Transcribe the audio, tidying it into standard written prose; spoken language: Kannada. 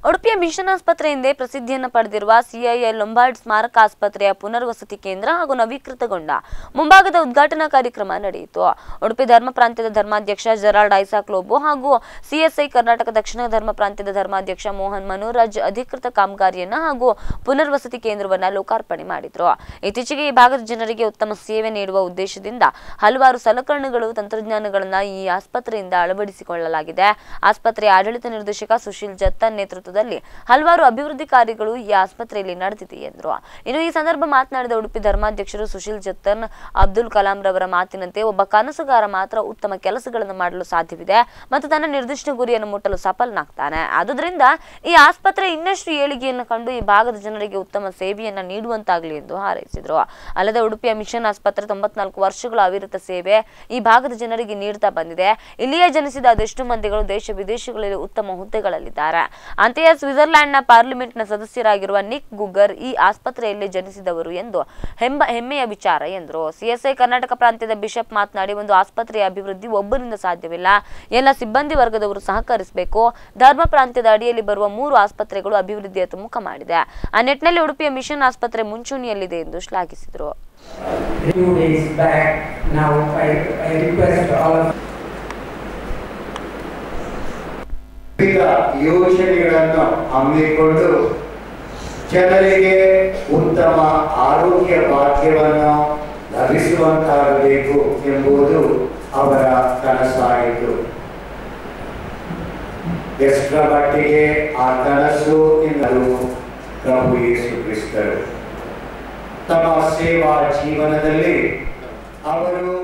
ಉಡುಪಿಯ ಮಿಷನ್ ಆಸ್ಪತ್ರೆ ಎಂದೇ ಪ್ರಸಿದ್ಧಿಯನ್ನು ಪಡೆದಿರುವ ಸಿಐಐ ಲೊಂಬಾರ್ಡ್ ಸ್ಮಾರಕ ಆಸ್ಪತ್ರೆಯ ಪುನರ್ವಸತಿ ಕೇಂದ್ರ ಹಾಗೂ ನವೀಕೃತಗೊಂಡ ಮುಂಭಾಗದ ಉದ್ಘಾಟನಾ ಕಾರ್ಯಕ್ರಮ ನಡೆಯಿತು. ಉಡುಪಿ ಧರ್ಮ ಪ್ರಾಂತ್ಯದ ಧರ್ಮಾಧ್ಯಕ್ಷ ಜೆರಾಲ್ಡ್ ಐಸಾಕ್ ಲೋಬೋ ಹಾಗೂ ಸಿಎಸ್ಐ ಕರ್ನಾಟಕ ದಕ್ಷಿಣ ಧರ್ಮ ಪ್ರಾಂತ್ಯದ ಧರ್ಮಾಧ್ಯಕ್ಷ ಮೋಹನ್ ಮನೋರಾಜ್ ಅಧಿಕೃತ ಕಾಮಗಾರಿಯನ್ನ ಹಾಗೂ ಪುನರ್ವಸತಿ ಕೇಂದ್ರವನ್ನ ಲೋಕಾರ್ಪಣೆ ಮಾಡಿದ್ರು. ಇತ್ತೀಚೆಗೆ ಈ ಭಾಗದ ಜನರಿಗೆ ಉತ್ತಮ ಸೇವೆ ನೀಡುವ ಉದ್ದೇಶದಿಂದ ಹಲವಾರು ಸಲಕರಣೆಗಳು ತಂತ್ರಜ್ಞಾನಗಳನ್ನ ಈ ಆಸ್ಪತ್ರೆಯಿಂದ ಅಳವಡಿಸಿಕೊಳ್ಳಲಾಗಿದೆ. ಆಸ್ಪತ್ರೆಯ ಆಡಳಿತ ನಿರ್ದೇಶಕ ಸುಶೀಲ್ ಜತ್ತನ್ ನೇತೃತ್ವದಲ್ಲಿ ಹಲವಾರು ಅಭಿವೃದ್ಧಿ ಕಾರ್ಯಗಳು ಈ ಆಸ್ಪತ್ರೆಯಲ್ಲಿ ನಡೆದಿದೆ ಎಂದರು. ಇನ್ನು ಈ ಸಂದರ್ಭ ಮಾತನಾಡಿದ ಉಡುಪಿ ಧರ್ಮಾಧ್ಯಕ್ಷರು ಸುಶೀಲ್ ಜತ್ತನ್, ಅಬ್ದುಲ್ ಕಲಾಂ ರವರ ಮಾತಿನಂತೆ ಒಬ್ಬ ಕನಸುಗಾರ ಮಾತ್ರ ಉತ್ತಮ ಕೆಲಸಗಳನ್ನು ಮಾಡಲು ಸಾಧ್ಯವಿದೆ ಮತ್ತು ತನ್ನ ನಿರ್ದಿಷ್ಟ ಗುರಿಯನ್ನು ಮುಟ್ಟಲು ಸಫಲನಾಗ್ತಾನೆ. ಆದುದರಿಂದ ಈ ಆಸ್ಪತ್ರೆ ಇನ್ನಷ್ಟು ಏಳಿಗೆಯನ್ನು ಕಂಡು ಈ ಭಾಗದ ಜನರಿಗೆ ಉತ್ತಮ ಸೇವೆಯನ್ನ ನೀಡುವಂತಾಗಲಿ ಎಂದು ಹಾರೈಸಿದರು. ಅಲ್ಲದೆ ಉಡುಪಿಯ ಮಿಷನ್ ಆಸ್ಪತ್ರೆ 94 ವರ್ಷಗಳ ಅವಿರತ ಸೇವೆ ಈ ಭಾಗದ ಜನರಿಗೆ ನೀಡುತ್ತಾ ಬಂದಿದೆ. ಇಲ್ಲಿಯೇ ಜನಿಸಿದ ಅದೆಷ್ಟು ಮಂದಿಗಳು ದೇಶ ವಿದೇಶಗಳಲ್ಲಿ ಉತ್ತಮ ಹುದ್ದೆಗಳಲ್ಲಿದ್ದಾರೆ. ಅಂತೆಯೇ ಸ್ವಿಟ್ಜರ್ಲೆಂಡ್ನ ಪಾರ್ಲಿಮೆಂಟ್ನ ಸದಸ್ಯರಾಗಿರುವ ನಿಕ್ ಗುಗರ್ ಈ ಆಸ್ಪತ್ರೆಯಲ್ಲಿ ಜನಿಸಿದವರು ಎಂದು ಹೆಮ್ಮೆಯ ವಿಚಾರ ಎಂದರು. ಸಿಎಸ್ಐ ಕರ್ನಾಟಕ ಪ್ರಾಂತ್ಯದ ಬಿಷಪ್ ಮಾತನಾಡಿ, ಒಂದು ಆಸ್ಪತ್ರೆಯ ಅಭಿವೃದ್ಧಿ ಒಬ್ಬರಿಂದ ಸಾಧ್ಯವಿಲ್ಲ, ಎಲ್ಲ ಸಿಬ್ಬಂದಿ ವರ್ಗದವರು ಸಹಕರಿಸಬೇಕು. ಧರ್ಮ ಪ್ರಾಂತ್ಯದ ಅಡಿಯಲ್ಲಿ ಬರುವ 3 ಆಸ್ಪತ್ರೆಗಳು ಅಭಿವೃದ್ಧಿಯತ್ತ ಮುಖ ಮಾಡಿದೆ. ಆ ನಿಟ್ಟಿನಲ್ಲಿ ಉಡುಪಿಯ ಮಿಷನ್ ಆಸ್ಪತ್ರೆ ಮುಂಚೂಣಿಯಲ್ಲಿದೆ ಎಂದು ಶ್ಲಾಘಿಸಿದರು. ಯೋಜನೆಗಳನ್ನು ಹಮ್ಮಿಕೊಂಡು ಜನರಿಗೆ ಉತ್ತಮ ಆರೋಗ್ಯ ಭಾಗ್ಯವನ್ನು ಲಭಿಸುವಂತಾಗಬೇಕು ಎಂಬುದು ಅವರ ಕನಸಾಯಿತು. ಎಷ್ಟರ ಮಟ್ಟಿಗೆ ಆ ಕನಸು ಎನ್ನಲು ಪ್ರಭು ಯೇಸು ಕ್ರಿಸ್ತರು ತಮ್ಮ ಸೇವಾ ಜೀವನದಲ್ಲಿ ಅವರು